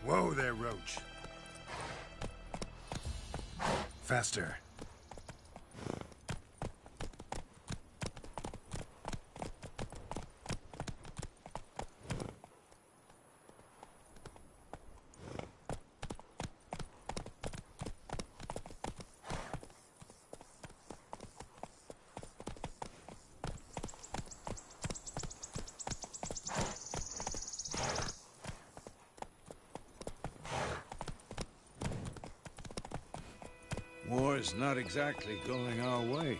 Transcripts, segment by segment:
Whoa there, Roach. Faster. War's not exactly going our way.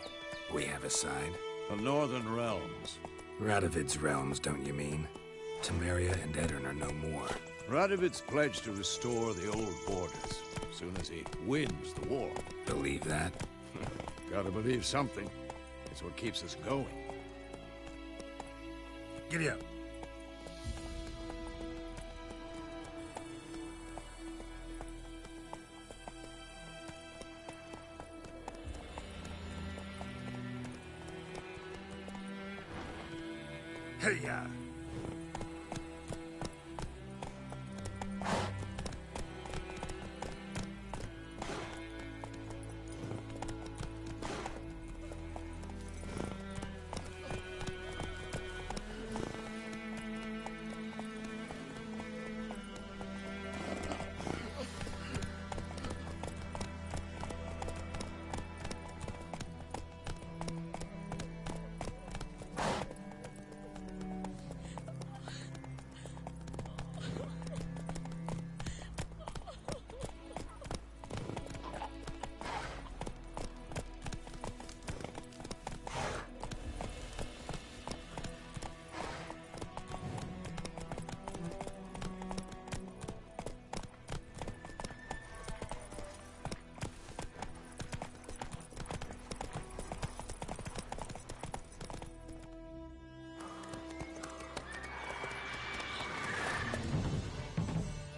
We have a side. The Northern Realms. Radovid's realms, don't you mean? Temeria and Edirn are no more. Radovid's pledged to restore the old borders, as soon as he wins the war. Believe that? Gotta believe something. It's what keeps us going. Giddy up. Hey-ya!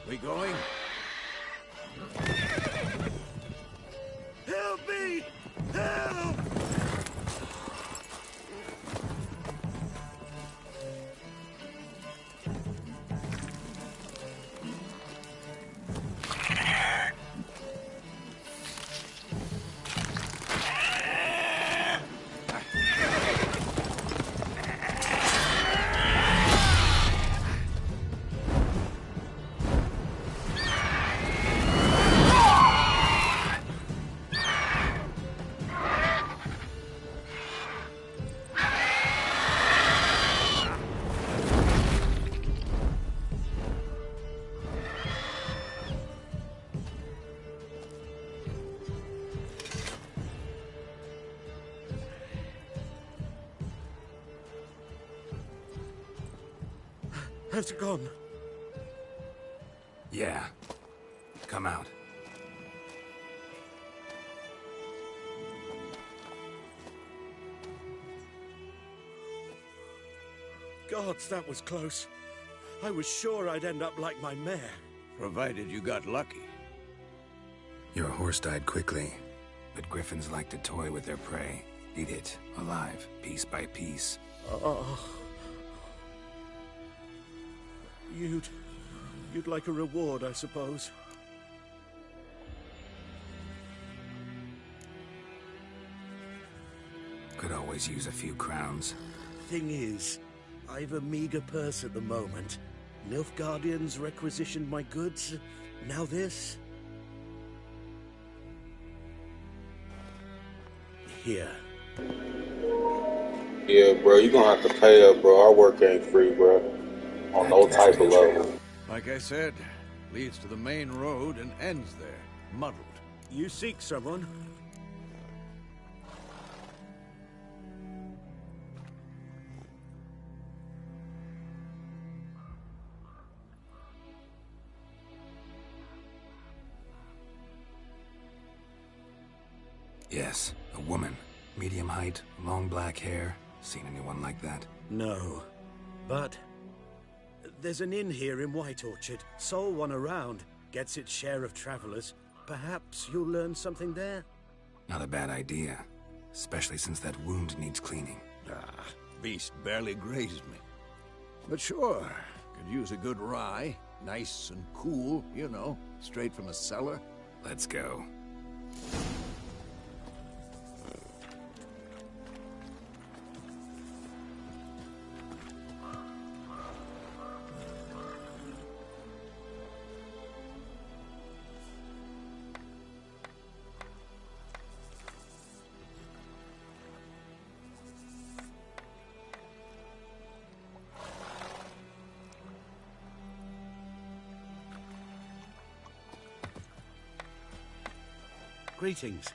We going? Help me! Help! Has it gone? Yeah. Come out. Gods, that was close. I was sure I'd end up like my mare. Provided you got lucky. Your horse died quickly, but griffins like to toy with their prey. Eat it, alive, piece by piece. Oh. You'd like a reward, I suppose. Could always use a few crowns. Thing is, I've a meager purse at the moment. Nilfgaardians requisitioned my goods. Now this. Here. Yeah, bro, you gonna have to pay up, bro. Our work ain't free, bro. On no type of level. Like I said, leads to the main road and ends there, muddled. You seek someone? Yes, a woman. Medium height, long black hair. Seen anyone like that? No. But there's an inn here in White Orchard. Sole one around. Gets its share of travelers. Perhaps you'll learn something there? Not a bad idea. Especially since that wound needs cleaning. Beast barely grazed me. But sure, could use a good rye. Nice and cool, you know, straight from a cellar. Let's go. Greetings.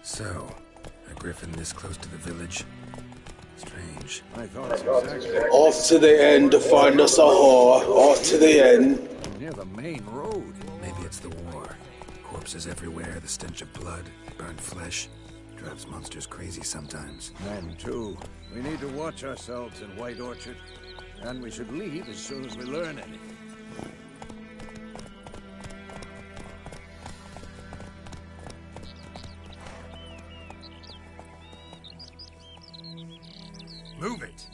So, a griffin this close to the village? Strange. My thoughts exactly. Off to the end to find us a whore. Off to the end. Near the main road. Maybe it's the war. Corpses everywhere, the stench of blood, burnt flesh. Drives monsters crazy sometimes. Men, too. We need to watch ourselves in White Orchard. And we should leave as soon as we learn anything. Move it!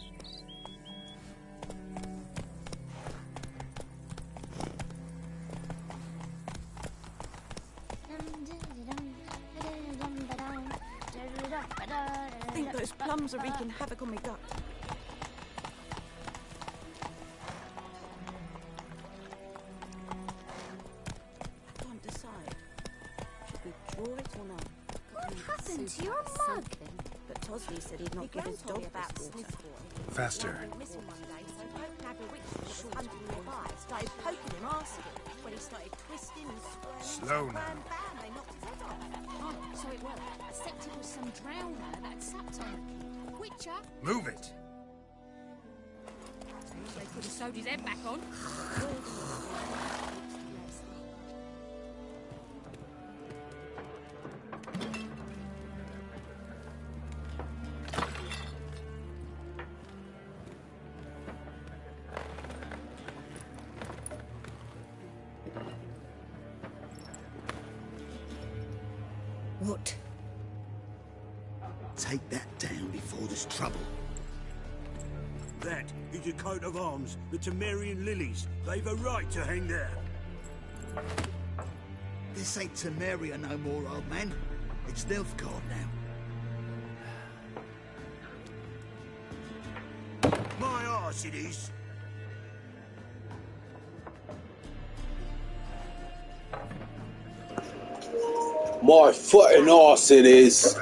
I think those plums are wreaking havoc on my gut. I can't decide. Should we draw it or not? What happened to your mug? But Tosley said he'd not give his dog about this water. Faster. Missing one day, so Pope had a witch that was hunting nearby. Started poking him arsehole. When he started twisting and squirming, Slow now. bam, bam, they knocked his head off. Oh, so it was. Except it was some drowner that had sapped on him. Witcher? Move it! They could have sewed his head back on. What? Take that down before there's trouble. That is a coat of arms, the Temerian lilies. They've a right to hang there. This ain't Temeria no more, old man. It's Nilfgaard now. My arse it is. My fucking arse it is.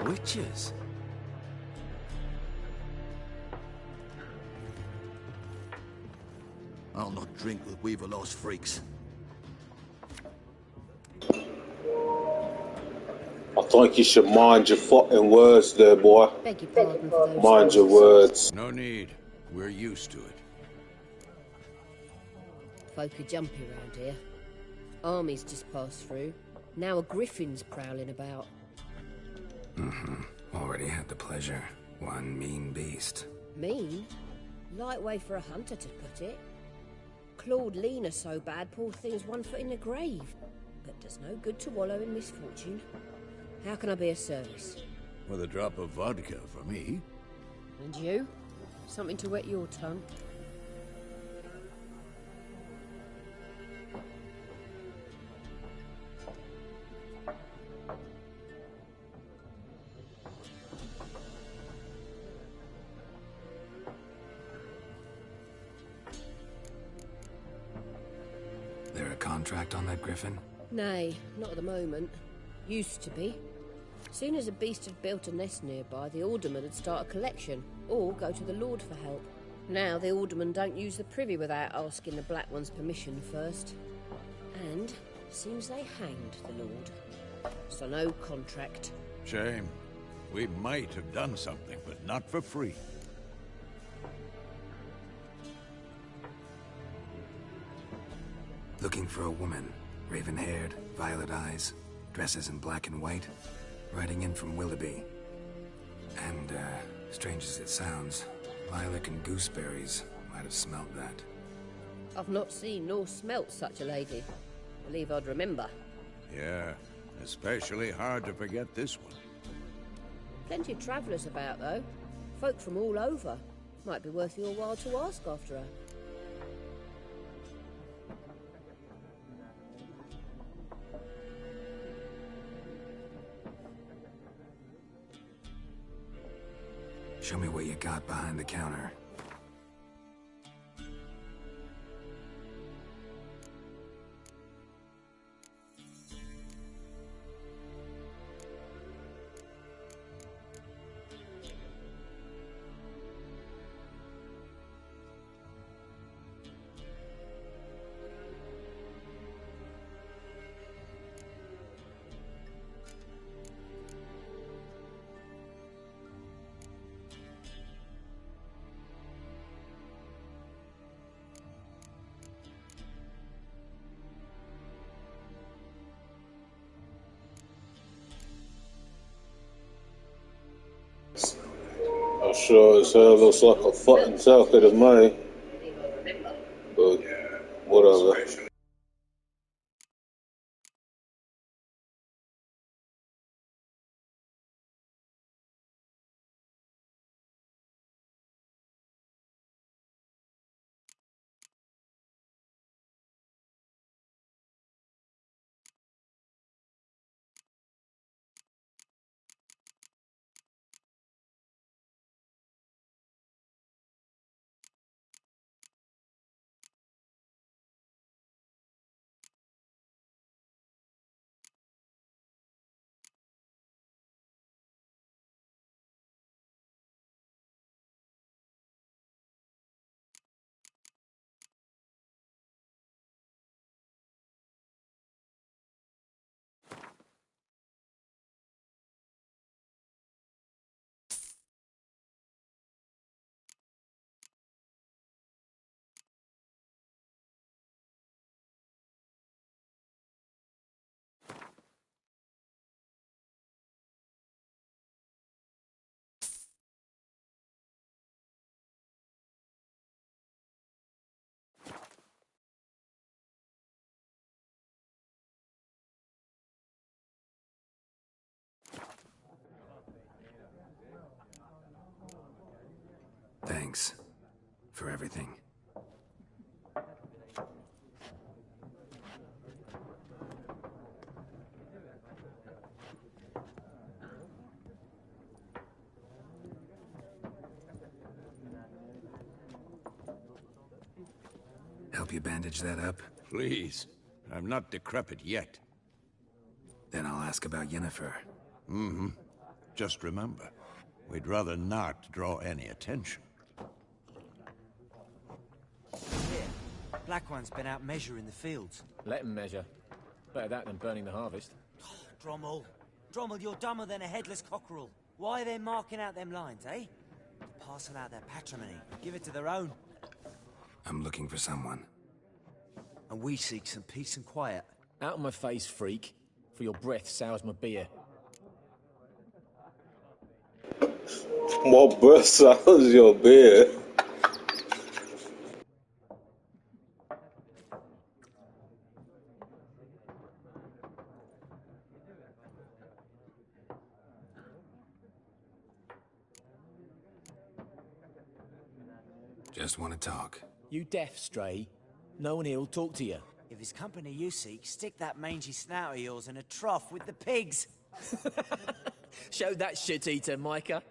Witches? I'll not drink with Weaverlost freaks. I think you should mind your fucking words there, boy. Beg your pardon for those Mind your words. words. No need. We're used to it. Folk are jumpy round here. Armies just passed through. Now a griffin's prowling about. Already had the pleasure. One mean beast. Mean? Light way for a hunter to put it. Clawed Lena so bad, poor thing's 1 foot in the grave. But does no good to wallow in misfortune. How can I be of service? With a drop of vodka for me. And you? Something to wet your tongue? There a contract on that griffin? Nay, not at the moment. Used to be. Soon as a beast had built a nest nearby, the alderman would start a collection, or go to the Lord for help. Now the aldermen don't use the privy without asking the Black One's permission first. And seems they hanged the Lord. So no contract. Shame. We might have done something, but not for free. Looking for a woman. Raven-haired, violet eyes, dresses in black and white. Riding in from Willoughby. And, strange as it sounds, lilac and gooseberries might have smelt that. I've not seen nor smelt such a lady. Believe I'd remember. Yeah, especially hard to forget this one. Plenty of travellers about, though. Folk from all over. Might be worth your while to ask after her. Show me what you got behind the counter. I'm sure as hell looks like a fucking jacket to me. But whatever. Thanks for everything. Help you bandage that up? Please. I'm not decrepit yet. Then I'll ask about Yennefer. Mm-hmm. Just remember, we'd rather not draw any attention. Here, Black One's been out measuring the fields. Let him measure. Better that than burning the harvest. Drommel. Drommel, you're dumber than a headless cockerel. Why are they marking out them lines, eh? To parcel out their patrimony. Give it to their own. I'm looking for someone. And we seek some peace and quiet. Out of my face, freak. For your breath sours my beer. My breath sours your beer. Just want to talk. You deaf, Stray? No one here will talk to you. If it's company you seek, stick that mangy snout of yours in a trough with the pigs. Show that shit-eater, Micah.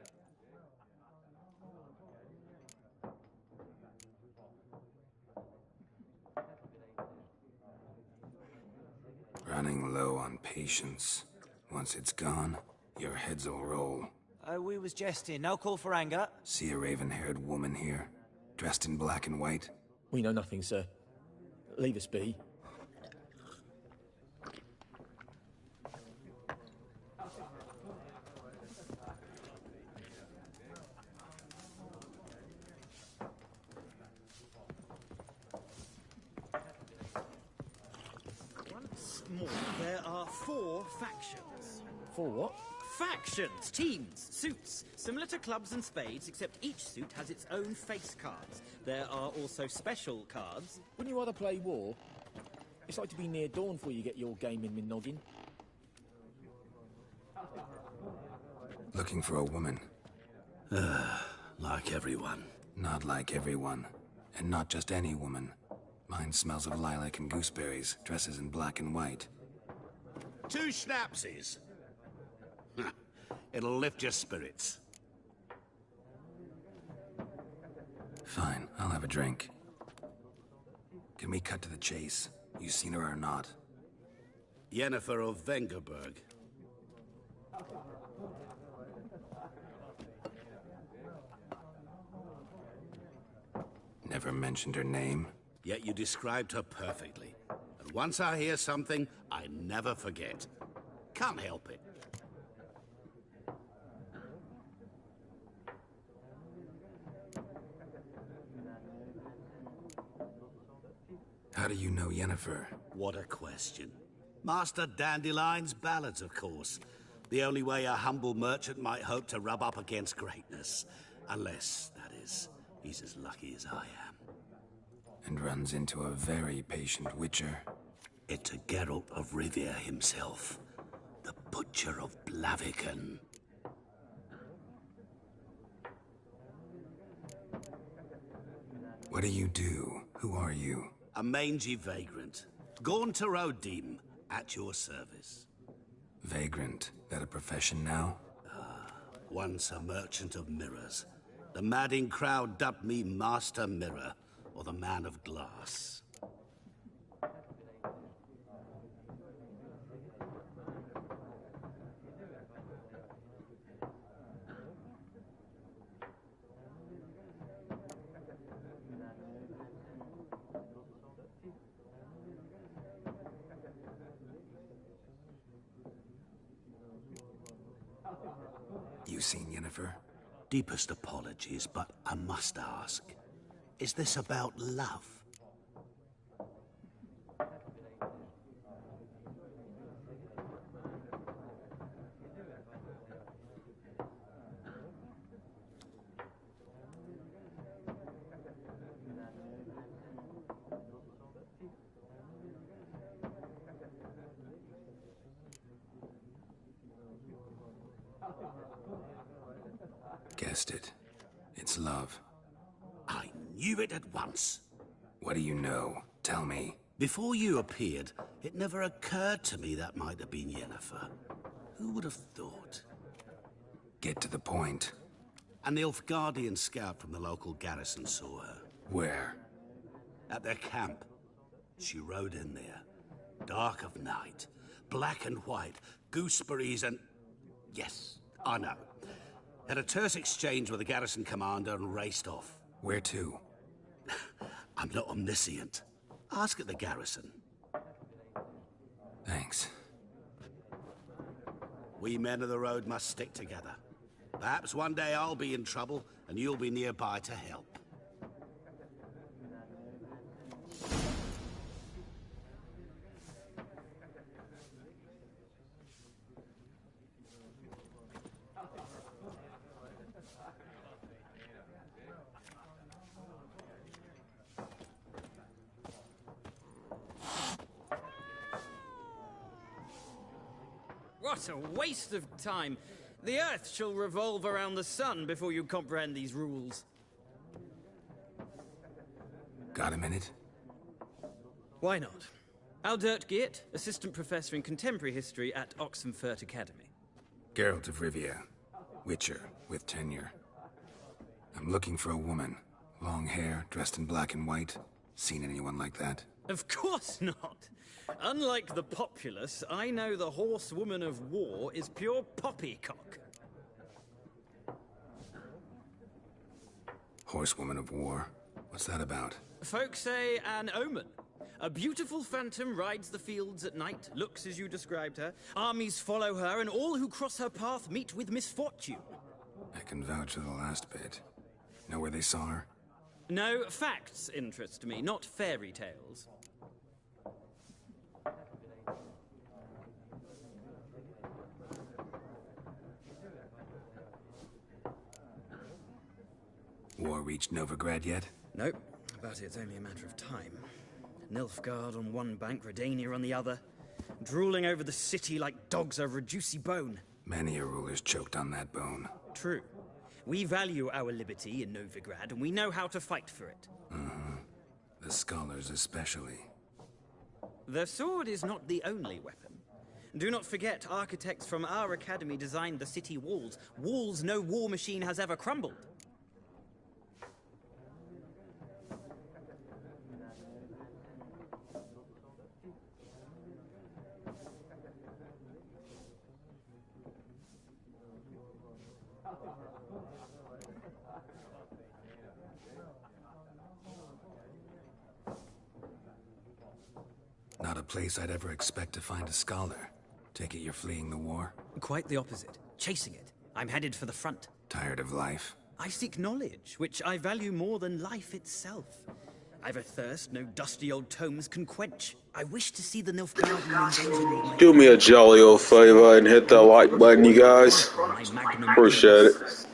Running low on patience. Once it's gone, your heads'll roll. Oh, we was jesting. No call for anger. See a raven-haired woman here? dressed in black and white? We know nothing, sir. Leave us be. Once more, there are 4 factions. 4 what? Factions, teams, suits, similar to clubs and spades, except each suit has its own face cards. There are also special cards. Wouldn't you rather play war? It's like to be near dawn before you get your game in noggin. Looking for a woman. Like everyone. Not like everyone. And not just any woman. Mine smells of lilac and gooseberries, dresses in black and white. 2 schnapsies. It'll lift your spirits. Fine, I'll have a drink. Can we cut to the chase? You seen her or not? Yennefer of Vengerberg. Never mentioned her name. Yet you described her perfectly. And once I hear something, I never forget. Can't help it. How do you know Yennefer? What a question. Master Dandelion's ballads, of course. The only way a humble merchant might hope to rub up against greatness. Unless, that is, he's as lucky as I am. And runs into a very patient witcher. It's a Geralt of Rivia himself. The Butcher of Blaviken. What do you do? Who are you? A mangy vagrant. Gaunter O'Dim, at your service. Vagrant. That a profession now? Once a merchant of mirrors. The madding crowd dubbed me Master Mirror, or the Man of Glass. You seen Yennefer? Deepest apologies, but I must ask. Is this about love? Guessed it. It's love. I knew it at once. What do you know? Tell me. Before you appeared, it never occurred to me that might have been Yennefer. Who would have thought? Get to the point. An Nilfgaardian scout from the local garrison saw her. Where? At their camp. She rode in there. Dark of night. Black and white. Gooseberries and... Yes, I know. Had a terse exchange with the garrison commander and raced off. Where to? I'm not omniscient. Ask at the garrison. Thanks. We men of the road must stick together. Perhaps one day I'll be in trouble and you'll be nearby to help. What a waste of time. The Earth shall revolve around the sun before you comprehend these rules. Got a minute? Why not? Aldert Geert, Assistant Professor in Contemporary History at Oxenfurt Academy. Geralt of Rivia. Witcher, with tenure. I'm looking for a woman. Long hair, dressed in black and white. Seen anyone like that? Of course not. Unlike the populace, I know the horsewoman of war is pure poppycock. Horsewoman of war? What's that about? Folks say an omen. A beautiful phantom rides the fields at night, looks as you described her. Armies follow her, and all who cross her path meet with misfortune. I can vouch for the last bit. Know where they saw her? No, facts interest me, not fairy tales. War reached Novigrad yet? Nope, but it's only a matter of time. Nilfgaard on one bank, Redania on the other, drooling over the city like dogs over a juicy bone. Many a ruler's choked on that bone. True. We value our liberty in Novigrad, and we know how to fight for it. The scholars especially. The sword is not the only weapon. Do not forget, architects from our academy designed the city walls. Walls no war machine has ever crumbled. Not a place I'd ever expect to find a scholar. Take it you're fleeing the war? Quite the opposite. Chasing it. I'm headed for the front. Tired of life? I seek knowledge, which I value more than life itself. I've a thirst no dusty old tomes can quench. I wish to see the Nilfgaardian. Do me a jolly old favor and hit that like button, you guys. Appreciate it.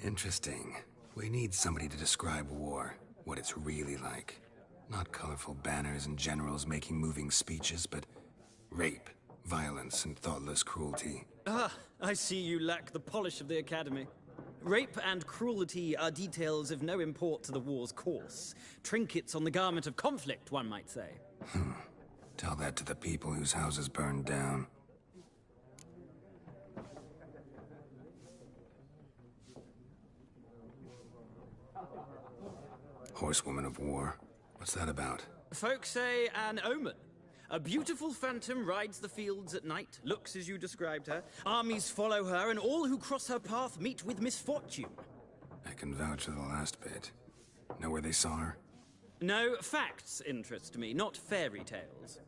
Interesting. We need somebody to describe war, what it's really like. Not colorful banners and generals making moving speeches, but rape, violence, and thoughtless cruelty. Ah, I see you lack the polish of the Academy. Rape and cruelty are details of no import to the war's course. Trinkets on the garment of conflict, one might say. Tell that to the people whose houses burned down. Horsewoman of War. What's that about? Folks say an omen. A beautiful phantom rides the fields at night, looks as you described her. Armies follow her, and all who cross her path meet with misfortune. I can vouch for the last bit. Know where they saw her? No, facts interest me, not fairy tales.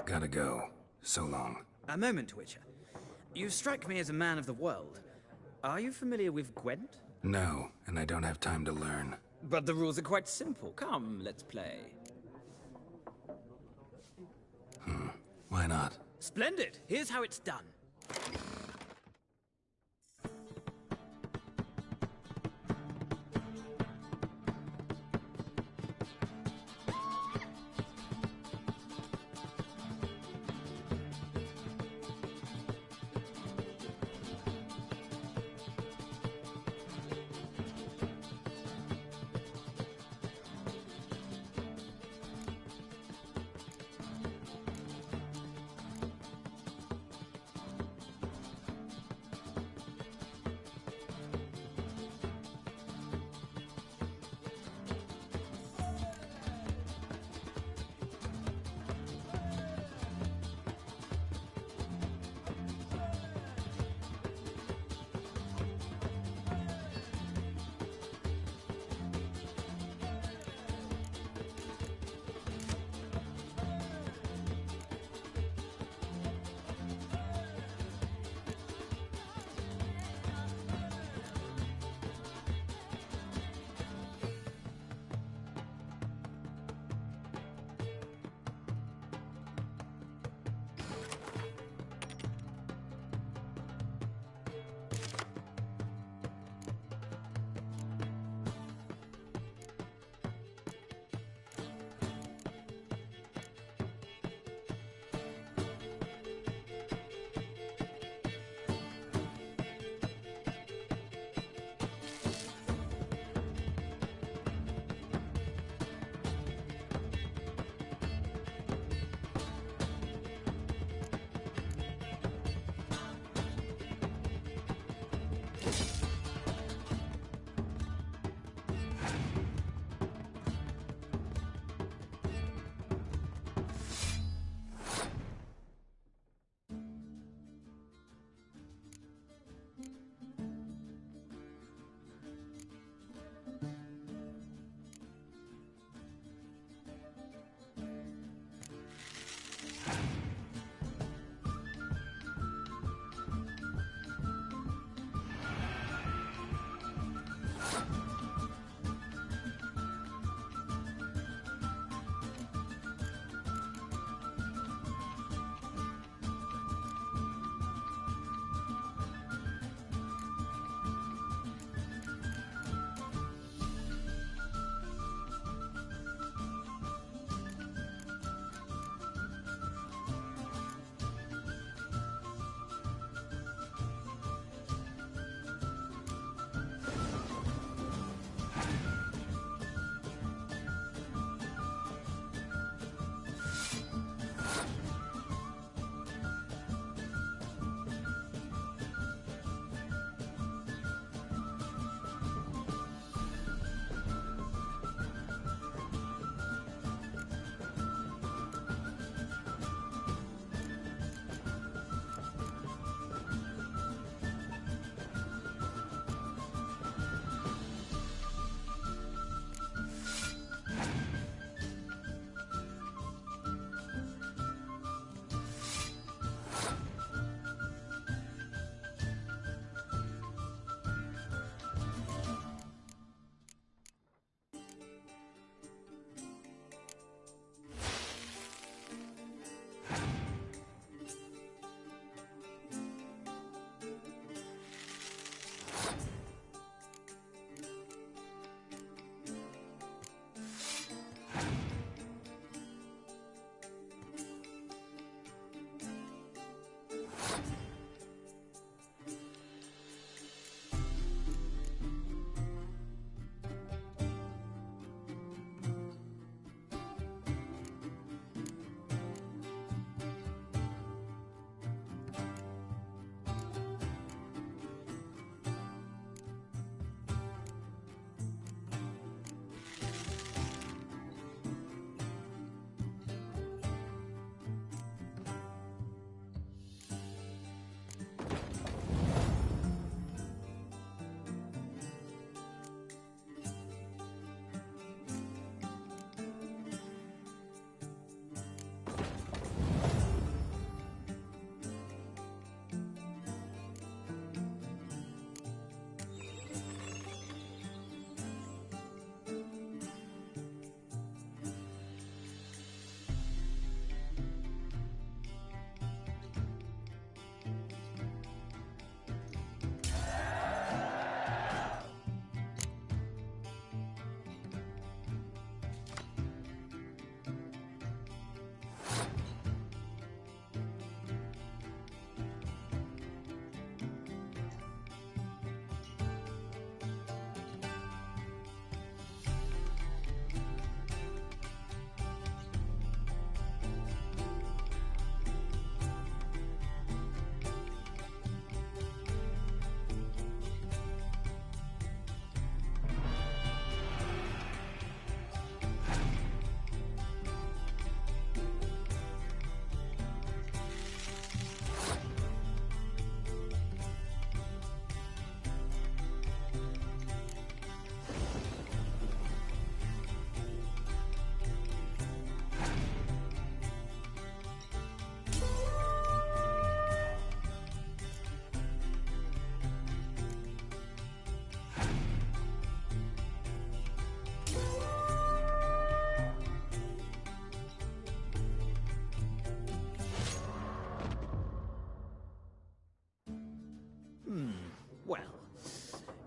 Gotta go. So long. A moment, Witcher. You strike me as a man of the world. Are you familiar with Gwent? No, and I don't have time to learn. But the rules are quite simple. Come, let's play. Why not? Splendid! Here's how it's done.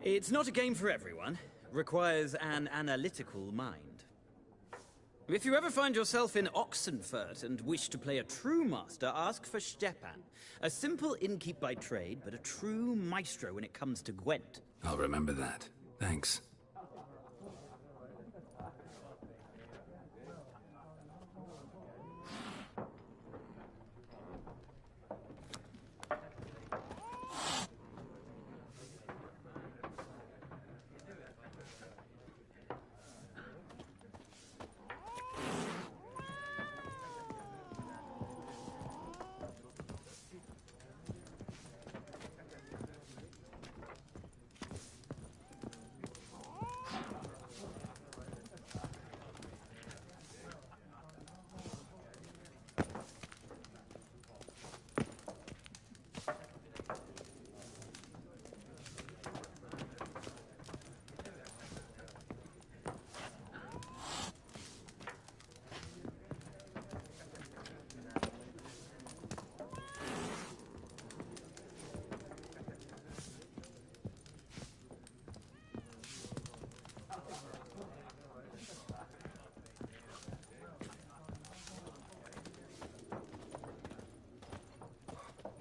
It's not a game for everyone. Requires an analytical mind. If you ever find yourself in Oxenfurt and wish to play a true master, ask for Stepan. A simple innkeep by trade, but a true maestro when it comes to Gwent. I'll remember that. Thanks.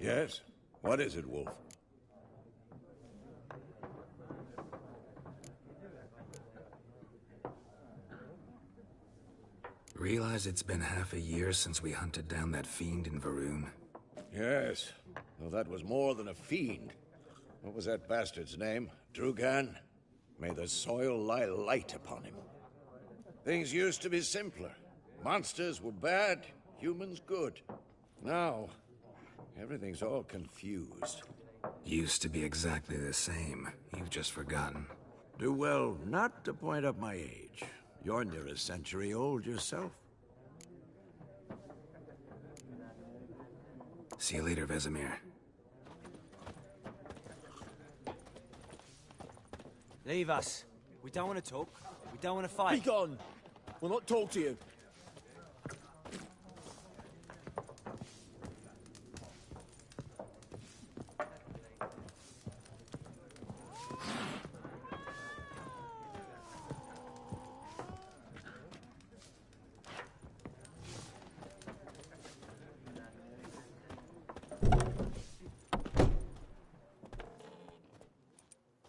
Yes? What is it, Wolf? Realize it's been half a year since we hunted down that fiend in Varun? Yes. Well, that was more than a fiend. What was that bastard's name? Drugan? May the soil lie light upon him. Things used to be simpler. Monsters were bad, humans good. Now, everything's all confused. Used to be exactly the same. You've just forgotten. Do well not to point up my age. You're near a century old yourself. See you later, Vesemir. Leave us. We don't want to talk. We don't want to fight. Be gone! We'll not talk to you.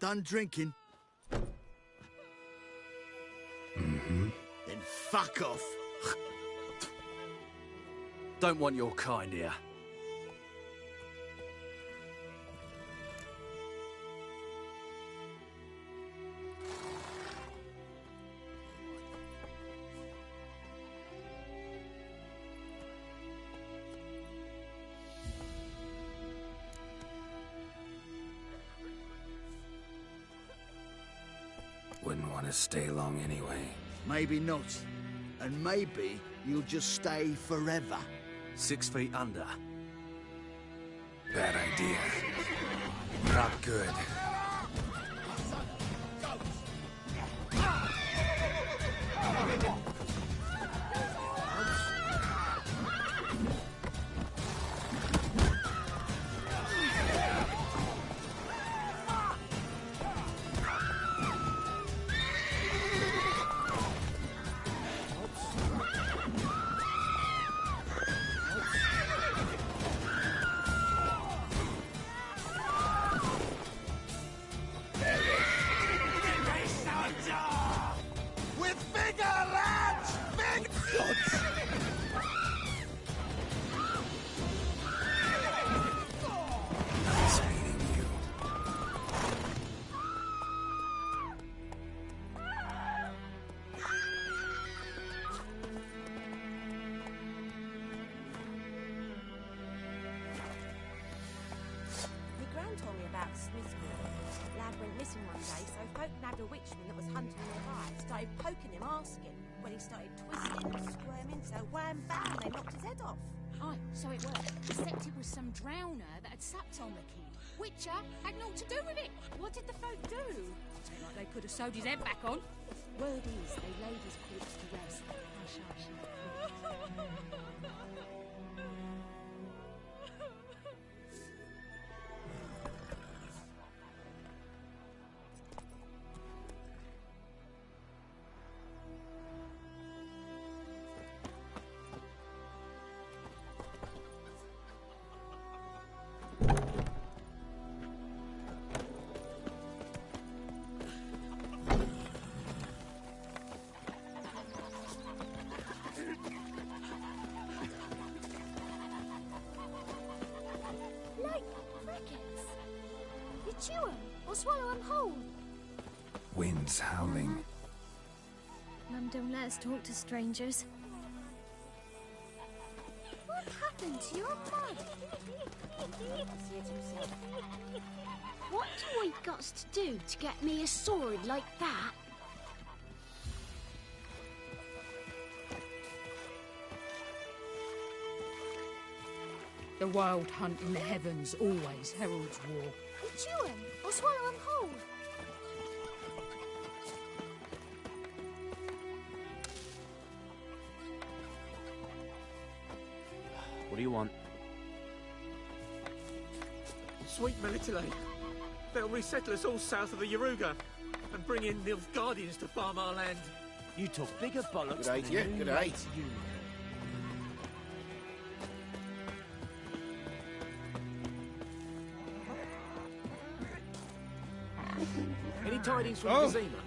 Done drinking? Mm-hmm. Then fuck off. Don't want your kind here. Wouldn't want to stay long anyway. Maybe not. And maybe you'll just stay forever. 6 feet under. Bad idea. Not good. Told me about Smithfield. Lad went missing one day, so folk nabbed a witchman that was hunting nearby. Started poking him, asking. When he started twisting and squirming, so wham bam, they knocked his head off. Aye, so it was. Except it was some drowner that had supped on the kid. Witcher had naught to do with it. What did the folk do? Don't like they could have sewed his head back on. Word is they laid his corpse to rest. Hush, hush. or swallow 'em whole. Wind's howling. Mum don't let us talk to strangers. What happened to your mum? What do I got to do to get me a sword like that? The wild hunt in the heavens always heralds war. Chew 'em or swallow 'em whole. What do you want? Sweet Melitele. They'll resettle us all south of the Yaruga and bring in Nilfgaardians to farm our land. You talk bigger bollocks. Good day to you, than good you day. make you. Any tidings from Vizima?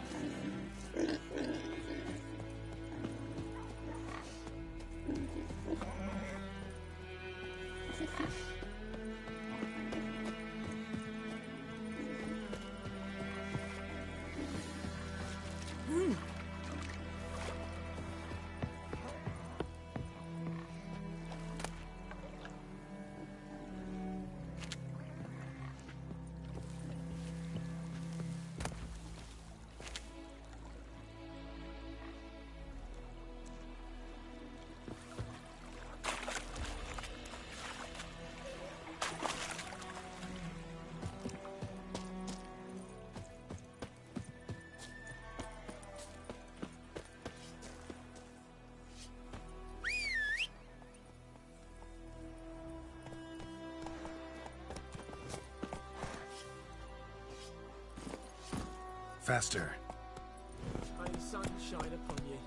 Faster. May the sun shine upon you.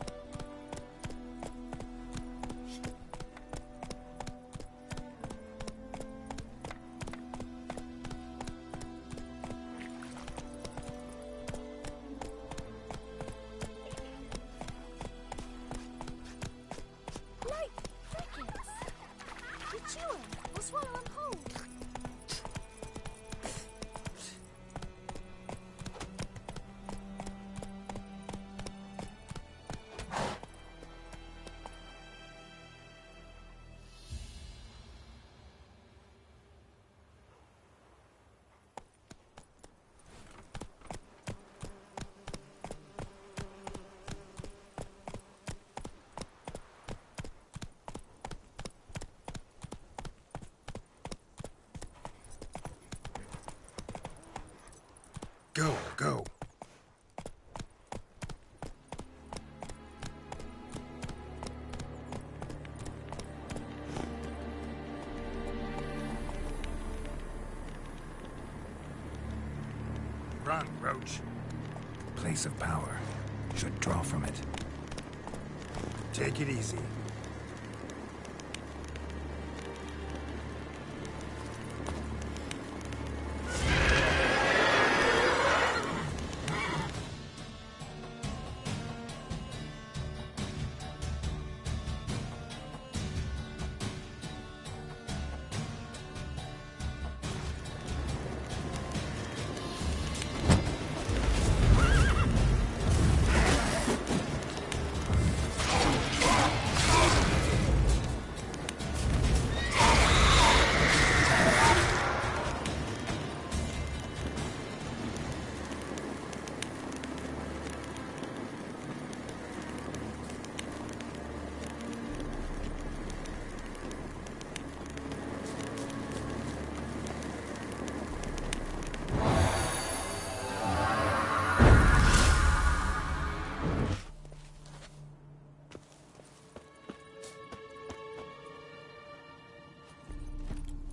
Like crickets. You chew 'em or swallow 'em whole. Go, go. Run, Roach. Place of power. Should draw from it. Take it easy.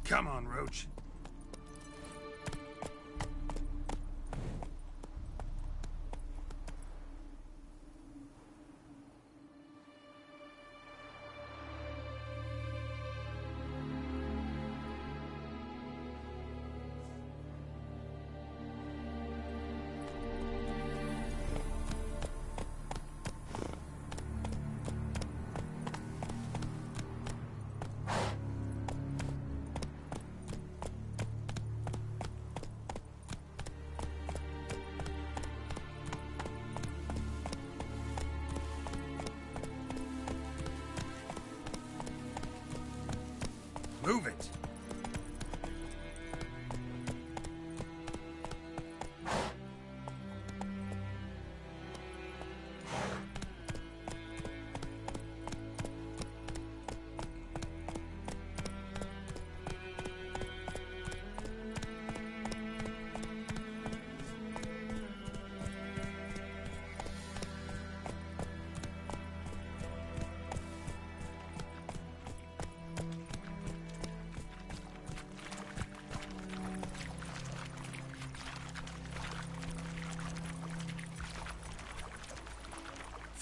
Come on, Roach.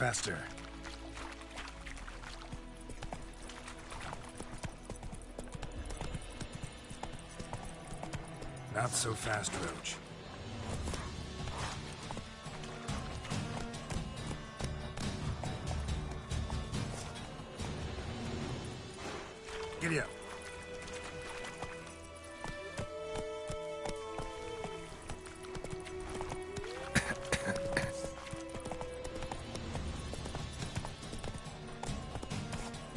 Faster. Not so fast, Roach. Giddy up.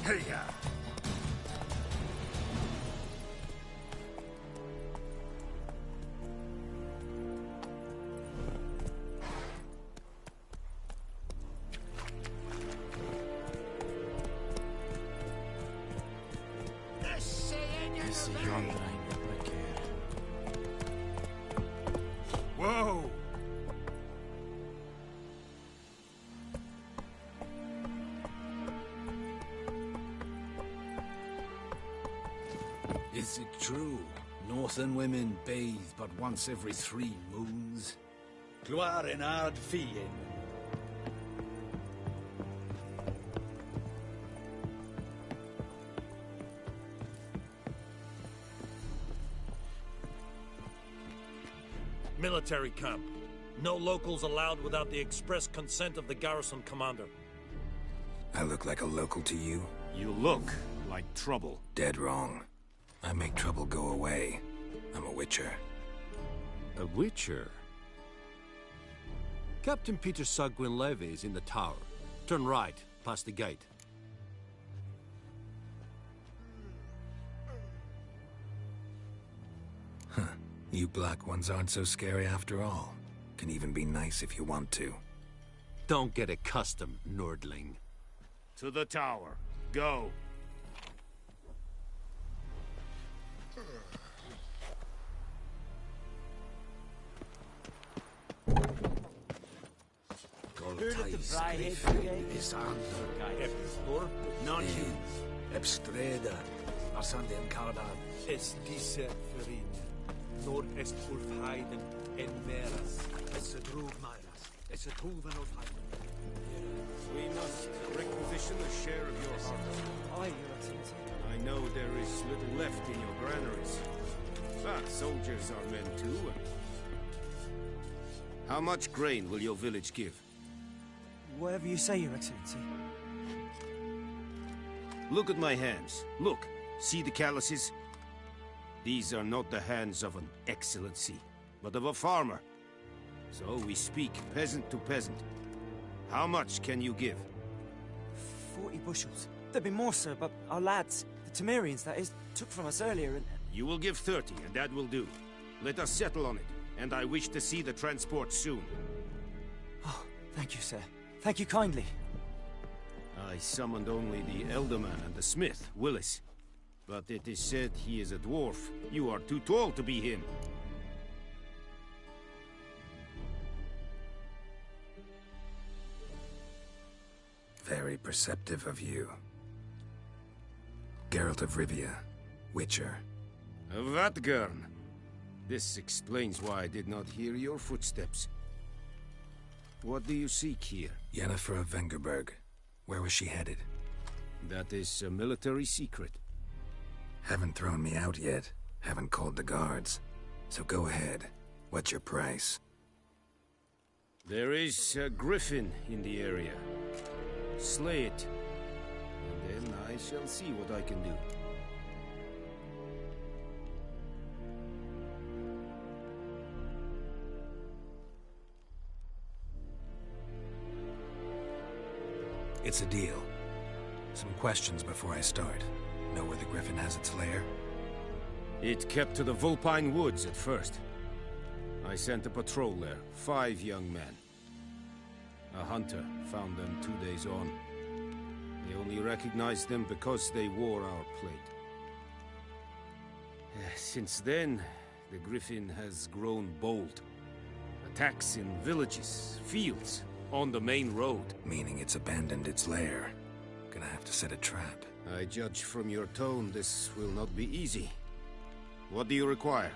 Hey, Whoa! Is it true? Northern women bathe but once every 3 moons? Gloire en ard fien. Military camp. No locals allowed without the express consent of the garrison commander. I look like a local to you? You look like trouble. Dead wrong. I make trouble go away. I'm a witcher. A witcher? Captain Peter Sagwin Levy is in the tower. Turn right, past the gate. Huh. You black ones aren't so scary after all. Can even be nice if you want to. Don't get accustomed, Nordling. To the tower. Go. Heard of the Bridehead Brigade? Ebstreda, Arsande and Caravan. Es diese Verin, Nord-Est Ulfheiden en Meras. Es a drug Myras, es a Tuven of Heiden. We must requisition a share of your harvest. Aye, Your Excellency. I know there is little left in your granaries. But soldiers are men too. How much grain will your village give? Whatever you say, Your Excellency. Look at my hands. Look. See the calluses? These are not the hands of an excellency, but of a farmer. So we speak peasant to peasant. How much can you give? 40 bushels. There'd be more, sir, but our lads, the Temerians, that is, took from us earlier and... You will give 30, and that will do. Let us settle on it, and I wish to see the transport soon. Oh, thank you, sir. Thank you kindly. I summoned only the Elderman and the smith, Willis. But it is said he is a dwarf. You are too tall to be him. Very perceptive of you. Geralt of Rivia, Witcher. Vatgern. This explains why I did not hear your footsteps. What do you seek here? Yennefer of Vengerberg. Where was she headed? That is a military secret. Haven't thrown me out yet. Haven't called the guards. So go ahead. What's your price? There is a griffin in the area. Slay it. And then I shall see what I can do. It's a deal. Some questions before I start. Know where the griffin has its lair? It kept to the Vulpine Woods at first. I sent a patrol there, 5 young men. A hunter found them 2 days on. They only recognized them because they wore our plate. Since then, the griffin has grown bold. Attacks in villages, fields, on the main road. Meaning it's abandoned its lair. Gonna have to set a trap. I judge from your tone this will not be easy. What do you require?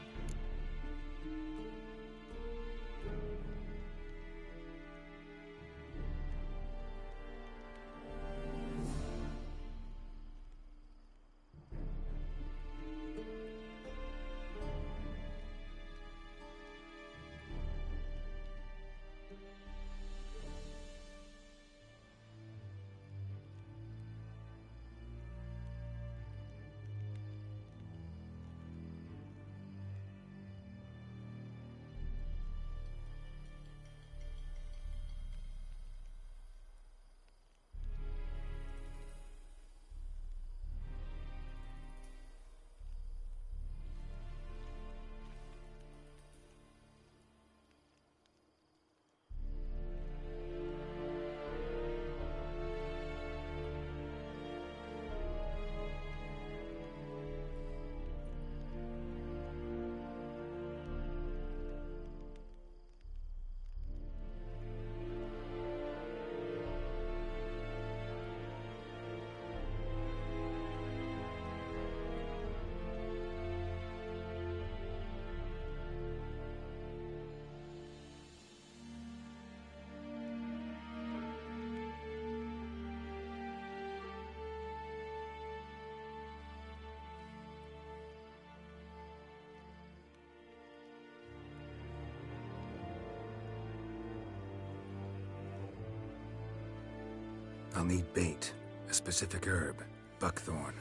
I'll need bait, a specific herb, buckthorn.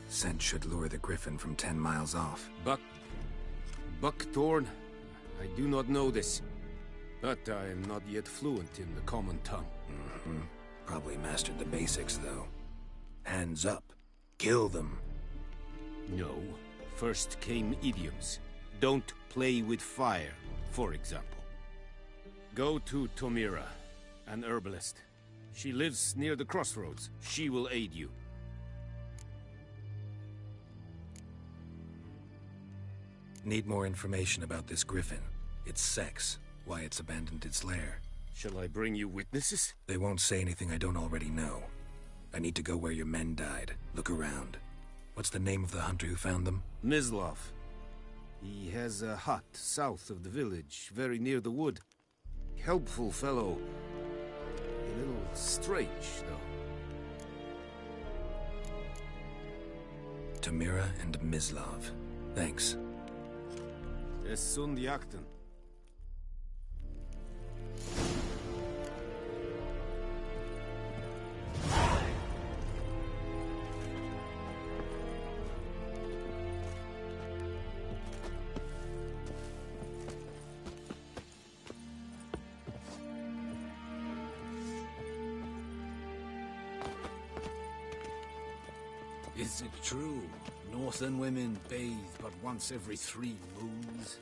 Scent should lure the griffin from 10 miles off. Buckthorn? I do not know this, but I am not yet fluent in the common tongue. Probably mastered the basics, though. Hands up. Kill them. No. First came idioms. Don't play with fire, for example. Go to Tomira, an herbalist. She lives near the crossroads. She will aid you. Need more information about this griffin. Its sex, why it's abandoned its lair. Shall I bring you witnesses? They won't say anything I don't already know. I need to go where your men died. Look around. What's the name of the hunter who found them? Mislav. He has a hut south of the village, very near the wood. Helpful fellow. A little strange, though. Tamira and Mislav. Thanks. Es sunt jakten. Is it true? Northern women bathe but once every 3 moons?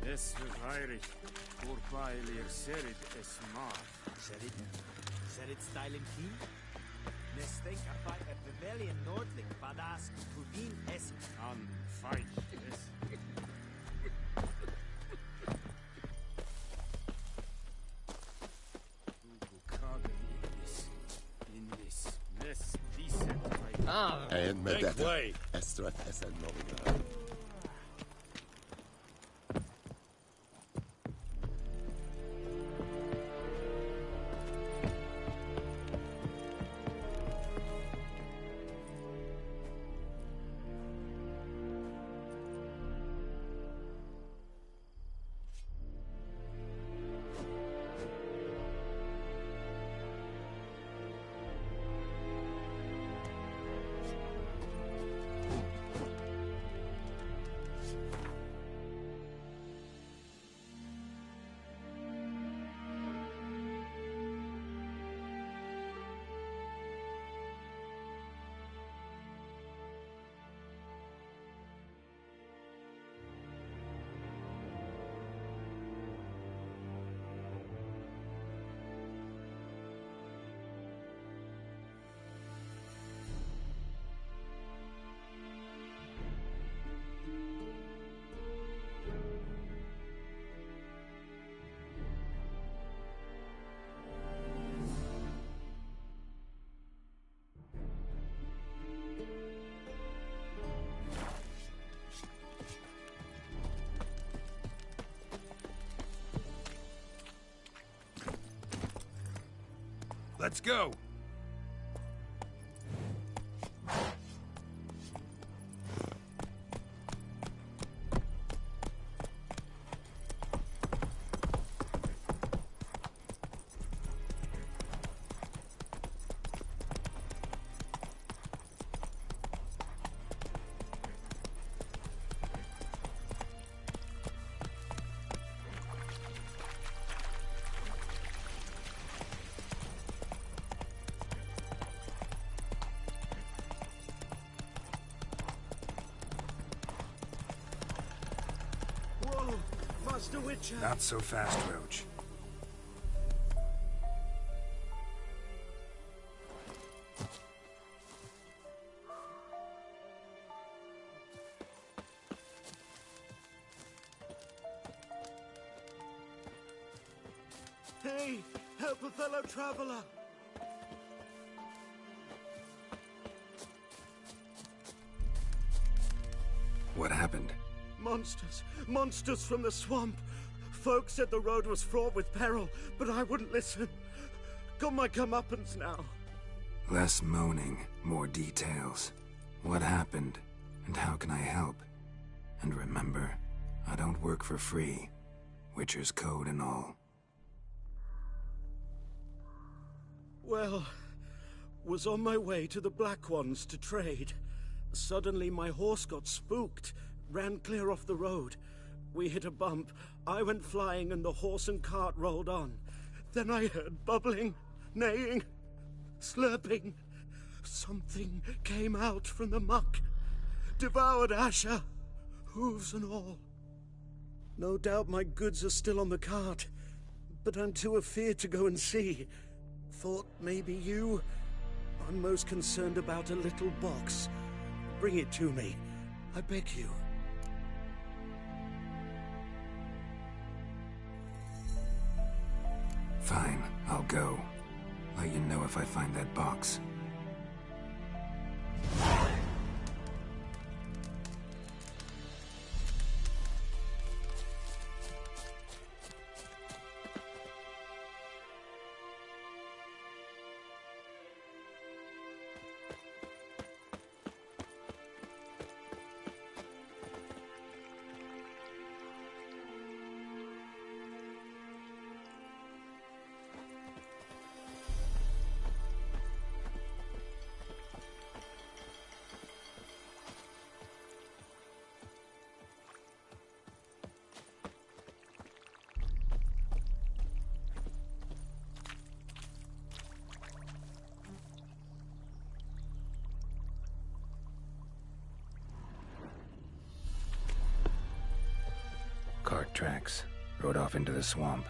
Es verheirig, voorpijler serit es maar. Serit styling key? Nestek apai a pavilion nordlik badas puvin es An fight es. En met Make detta, way. Estrat es en novina. Let's go! Whoa! Master Witcher! Not so fast, Roach. Hey! Help a fellow traveler! What happened? Monsters! Monsters from the swamp! Folks said the road was fraught with peril, but I wouldn't listen. Got my comeuppance now. Less moaning, more details. What happened, and how can I help? And remember, I don't work for free. Witcher's code and all. Well, was on my way to the Black Ones to trade. Suddenly my horse got spooked, ran clear off the road. We hit a bump, I went flying and the horse and cart rolled on. Then I heard bubbling, neighing, slurping. Something came out from the muck, devoured Asher, hooves and all. No doubt my goods are still on the cart, but I'm too afeard to go and see. Thought maybe you... I'm most concerned about a little box. Bring it to me, I beg you. Fine, I'll go. Let you know if I find that box. Cart tracks. Rode off into the swamp.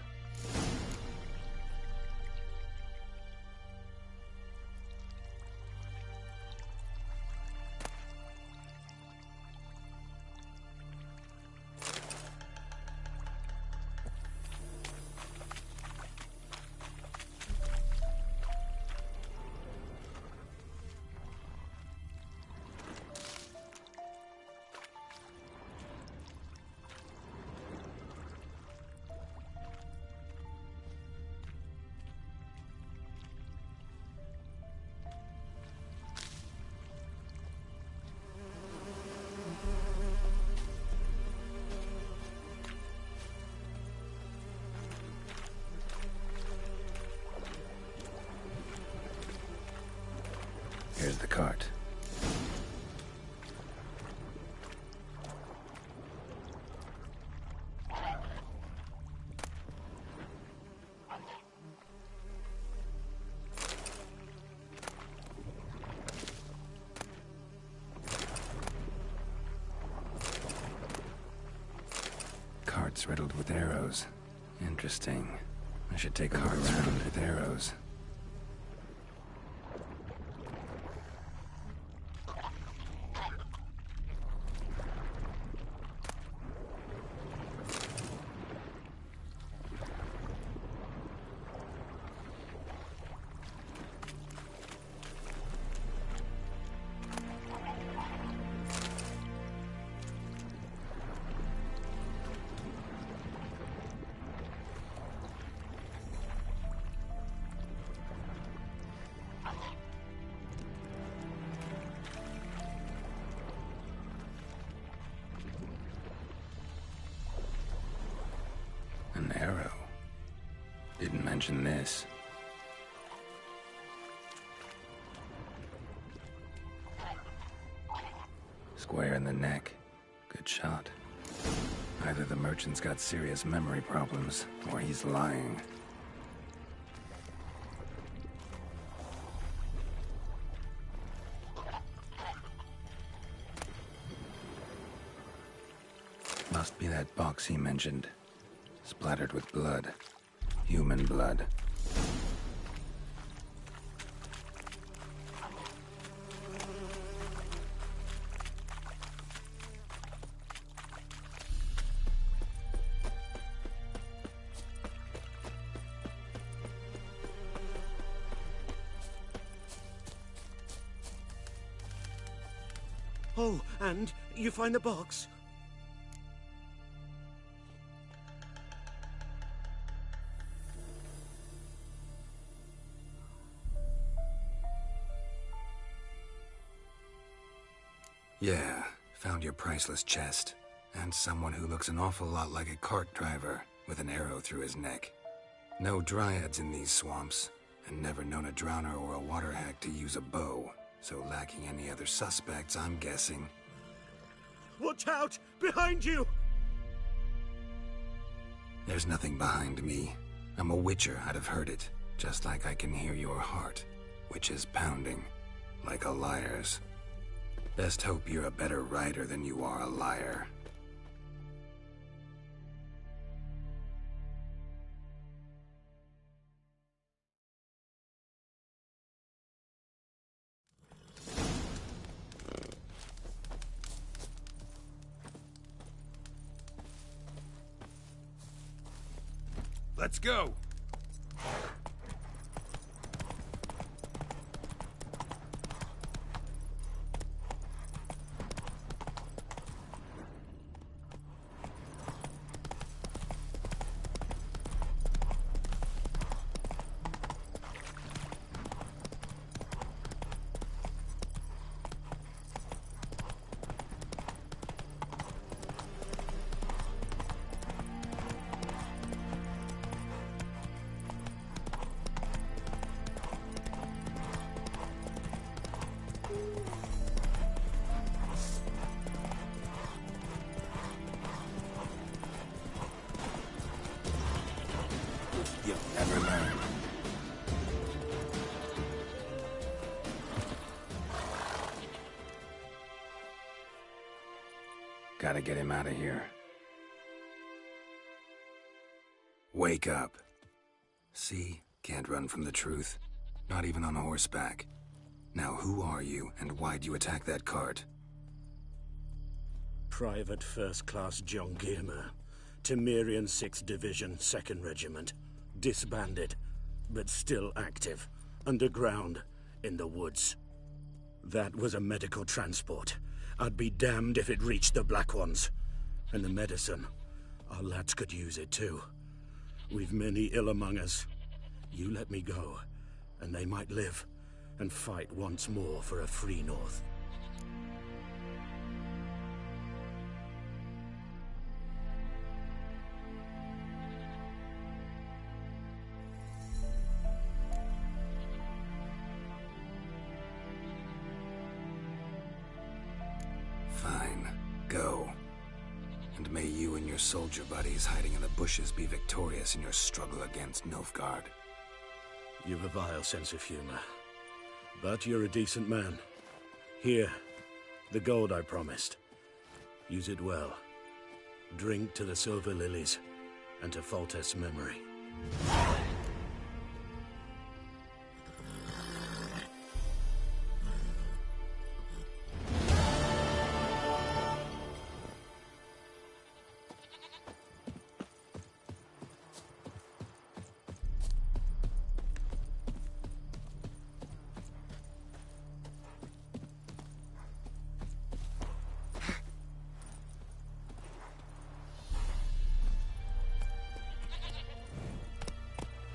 Here's the cart. Cart's riddled with arrows. Interesting. I should take a look around with arrows. An arrow. Didn't mention this. Square in the neck. Good shot. Either the merchant's got serious memory problems, or he's lying. Must be that box he mentioned. Splattered with blood. Human blood. Oh, and you find the box? Yeah, found your priceless chest. And someone who looks an awful lot like a cart driver with an arrow through his neck. No dryads in these swamps, and never known a drowner or a water hack to use a bow. So lacking any other suspects, I'm guessing. Watch out! Behind you! There's nothing behind me. I'm a witcher, I'd have heard it. Just like I can hear your heart, which is pounding, like a liar's. Best hope you're a better rider than you are a liar. Let's go! You'll never learn. Gotta get him out of here. Wake up. See? Can't run from the truth. Not even on horseback. Now who are you, and why'd you attack that cart? Private First Class John Giermer, Temerian 6th Division, 2nd Regiment. Disbanded, but still active, underground, in the woods. That was a medical transport. I'd be damned if it reached the Black Ones. And the medicine, our lads could use it too. We've many ill among us. You let me go, and they might live, and fight once more for a free North. Fine. Go. And may you and your soldier buddies hiding in the bushes be victorious in your struggle against Nilfgaard. You've a vile sense of humor. But you're a decent man. Here, the gold I promised. Use it well. Drink to the silver lilies, and to Foltest's memory.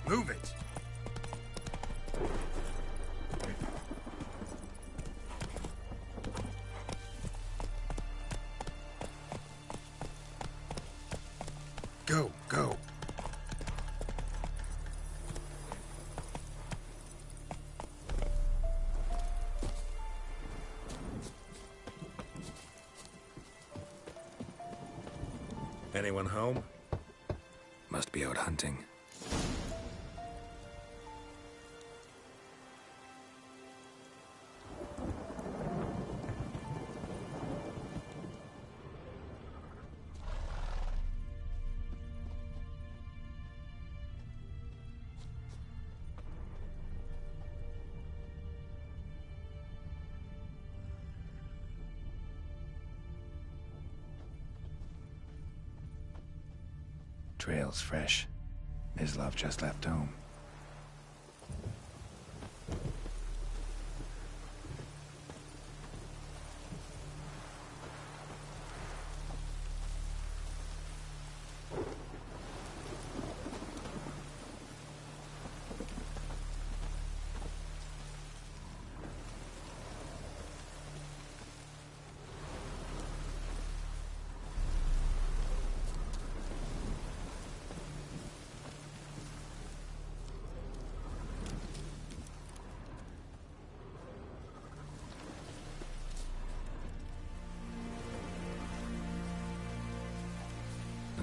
Move it! Go, go. Anyone home? Must be out hunting. Trail's fresh. Mislav just left home.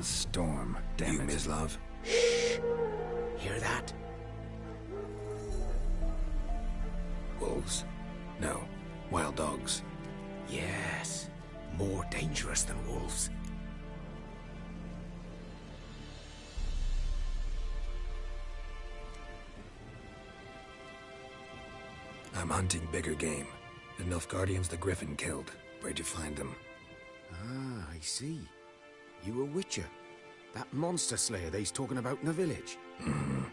A storm. Damn it, Mislav. Shh. Hear that? Wolves? No. Wild dogs. Yes. More dangerous than wolves. I'm hunting bigger game. The Nilfgaardians the Griffin killed. Where'd you find them? Ah, I see. You a witcher. That monster slayer they's talking about in the village. Mm-hmm.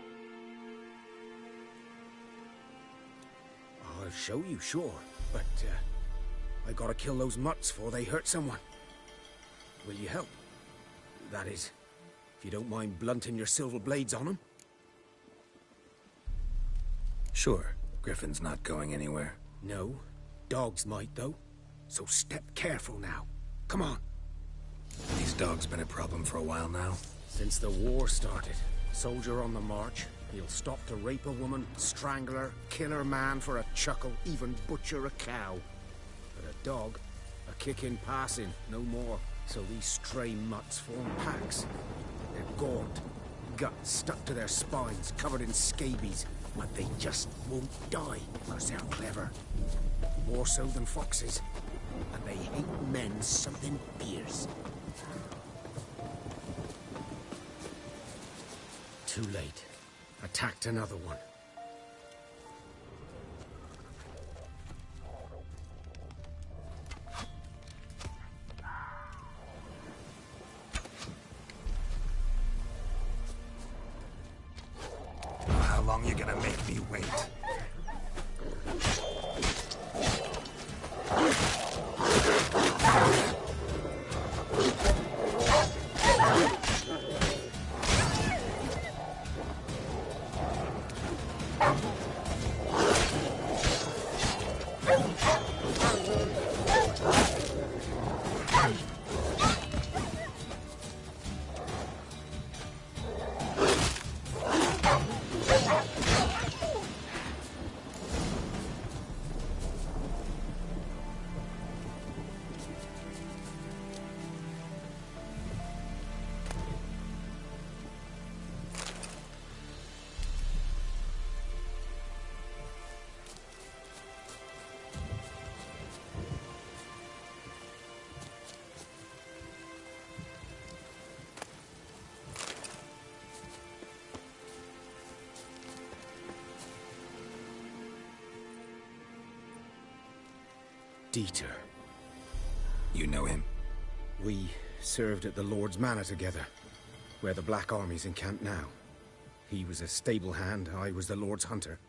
I'll show you, sure. But, I gotta kill those mutts before they hurt someone. Will you help? That is, if you don't mind blunting your silver blades on them. Sure. Griffin's not going anywhere. No. Dogs might, though. So step careful now. Come on. These dogs been a problem for a while now? Since the war started. Soldier on the march. He'll stop to rape a woman, strangle her, kill her man for a chuckle, even butcher a cow. But a dog, a kick in passing, no more. So these stray mutts form packs. They're gaunt, guts stuck to their spines, covered in scabies. But they just won't die, because they're clever. More so than foxes. And they hate men something fierce. Too late. Attacked another one. How long you gonna make me wait? Dieter. You know him? We served at the Lord's Manor together, where the Black Army's encamped now. He was a stable hand, I was the Lord's hunter.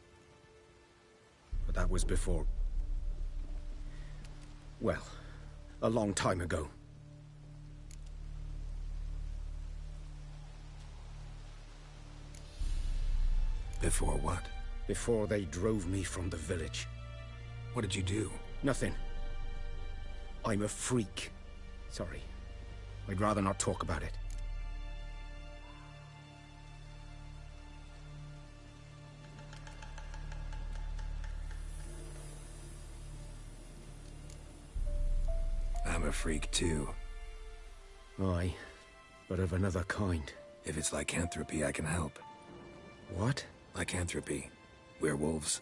But that was before... well, a long time ago. Before what? Before they drove me from the village. What did you do? Nothing. I'm a freak. Sorry. I'd rather not talk about it. I'm a freak too. Aye, but of another kind. If it's lycanthropy, I can help. What? Lycanthropy. Werewolves.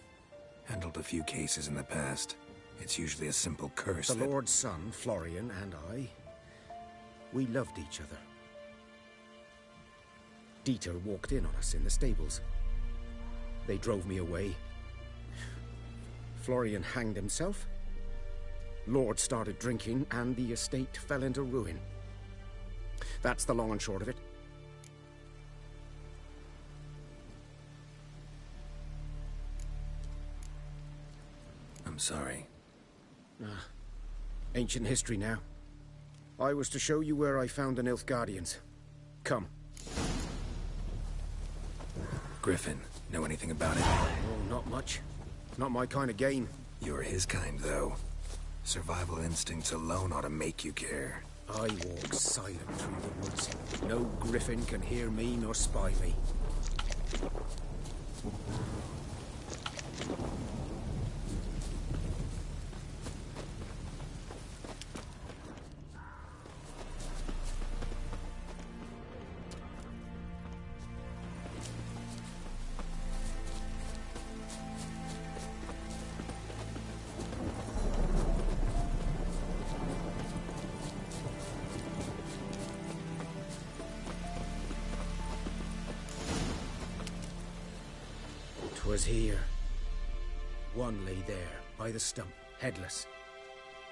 Handled a few cases in the past. It's usually a simple curse The Lord's son, Florian, and I, we loved each other. Dieter walked in on us in the stables. They drove me away. Florian hanged himself. Lord started drinking, and the estate fell into ruin. That's the long and short of it. I'm sorry. Ancient history now. I was to show you where I found the Nilfgaardians. Come. Griffin, know anything about it? Oh, not much. Not my kind of game. You're his kind, though. Survival instincts alone ought to make you care. I walk silent through the woods. No griffin can hear me nor spy me. 'Twas here. One lay there, by the stump, headless.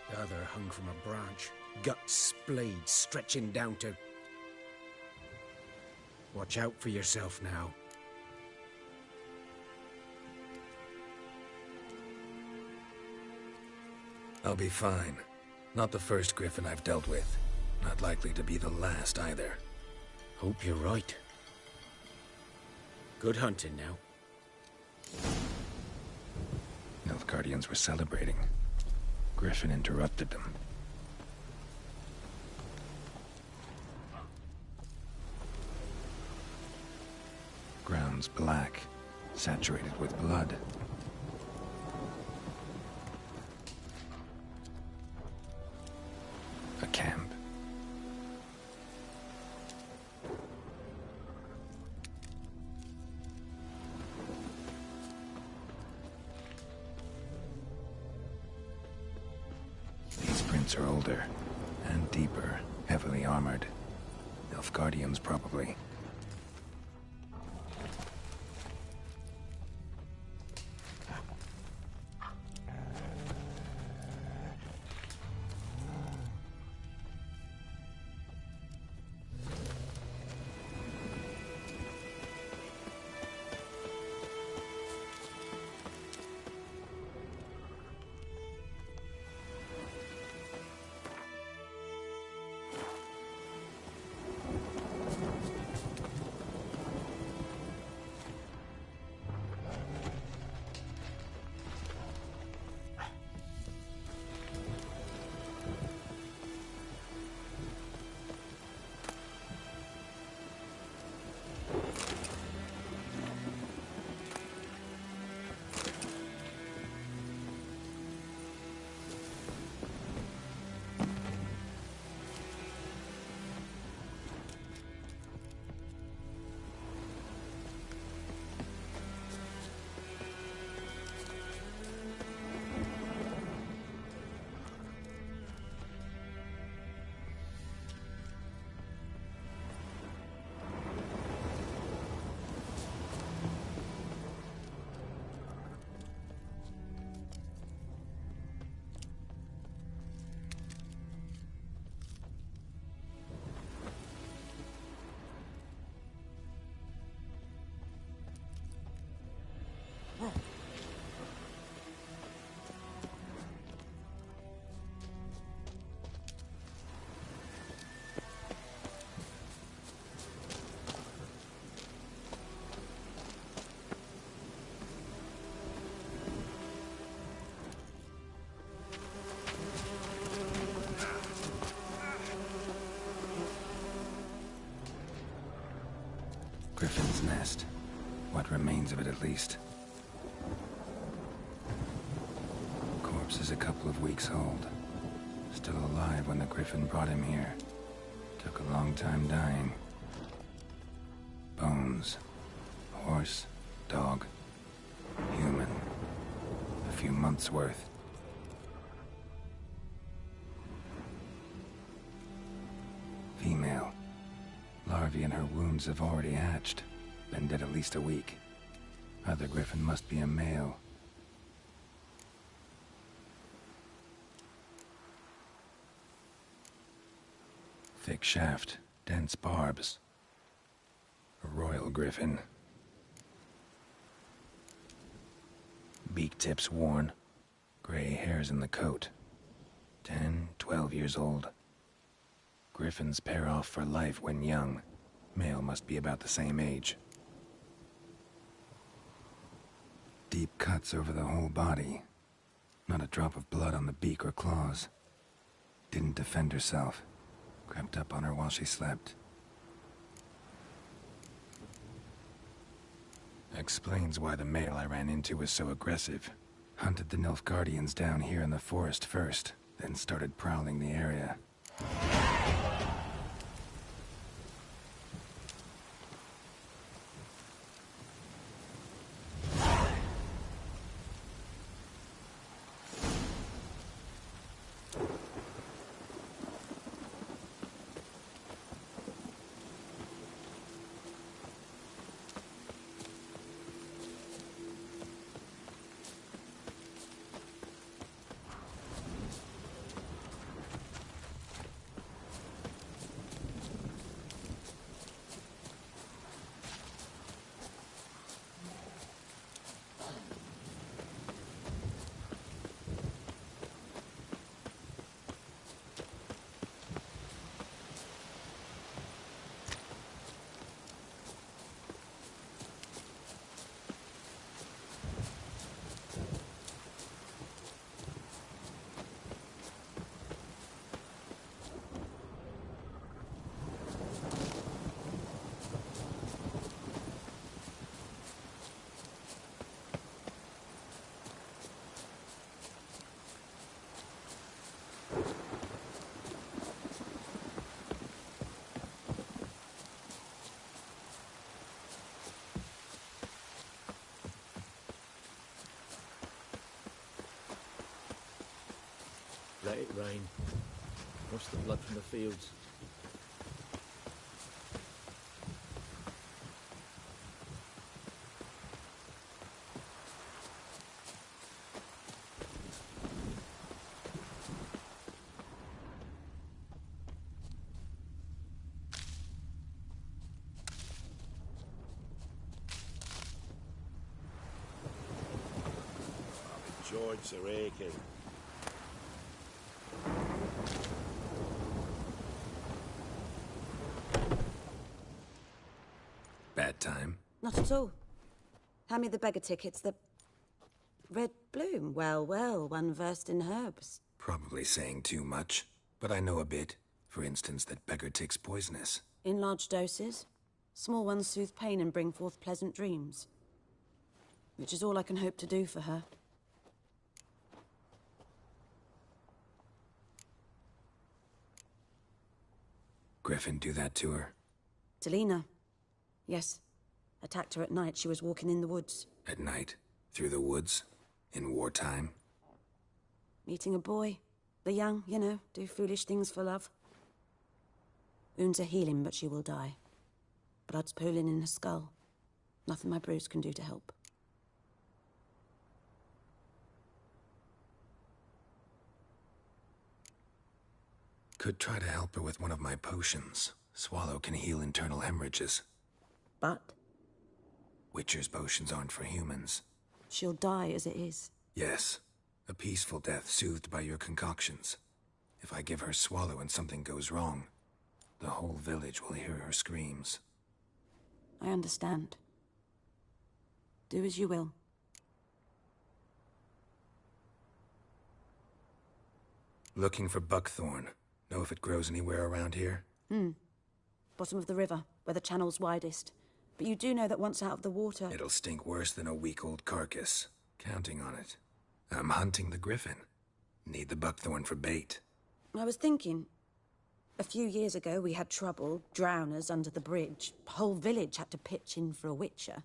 The other hung from a branch, guts splayed, stretching down to... Watch out for yourself now. I'll be fine. Not the first griffin I've dealt with. Not likely to be the last either. Hope you're right. Good hunting now. Nilfgaardians were celebrating. Griffin interrupted them. Ground's black, saturated with blood. A camp. These prints are older and deeper, heavily armored. Nilfgaardians, probably. Griffin's nest. What remains of it, at least. Corpse is a couple of weeks old. Still alive when the Griffin brought him here. Took a long time dying. Bones. Horse. Dog. Human. A few months' worth. Female. Larvae in her wounds have already hatched. Been dead at least a week. Other Griffin must be a male. Thick shaft, dense barbs. A royal Griffin. Beak tips worn. Gray hairs in the coat. 10, 12 years old. Griffins pair off for life when young. Male must be about the same age. Deep cuts over the whole body. Not a drop of blood on the beak or claws. Didn't defend herself. Crept up on her while she slept. Explains why the male I ran into was so aggressive. Hunted the Nilfgaardians down here in the forest first, then started prowling the area. Let it rain. Wash the blood from the fields. Joints are aching. Bad time? Not at all. Hand me the beggar tickets, the... Red bloom. Well, well, one versed in herbs. Probably saying too much, but I know a bit. For instance, that beggar tick's poisonous. In large doses. Small ones soothe pain and bring forth pleasant dreams. Which is all I can hope to do for her. Griffin do that to her? To Lena. Yes. Attacked her at night. She was walking in the woods. At night? Through the woods? In wartime? Meeting a boy. The young, you know, do foolish things for love. Wounds are healing, but she will die. Blood's pooling in her skull. Nothing my bruise can do to help. Could try to help her with one of my potions. Swallow can heal internal hemorrhages. But? Witcher's potions aren't for humans. She'll die as it is. Yes. A peaceful death soothed by your concoctions. If I give her Swallow and something goes wrong, the whole village will hear her screams. I understand. Do as you will. Looking for buckthorn. Know if it grows anywhere around here? Bottom of the river, where the channel's widest. But you do know that once out of the water... It'll stink worse than a week-old carcass. Counting on it. I'm hunting the griffin. Need the buckthorn for bait. I was thinking... A few years ago, we had trouble, drowners under the bridge. Whole village had to pitch in for a witcher.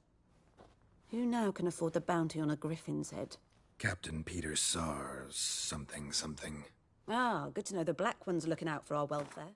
Who now can afford the bounty on a griffin's head? Captain Peter Sars, something. Ah, good to know the Black One's looking out for our welfare.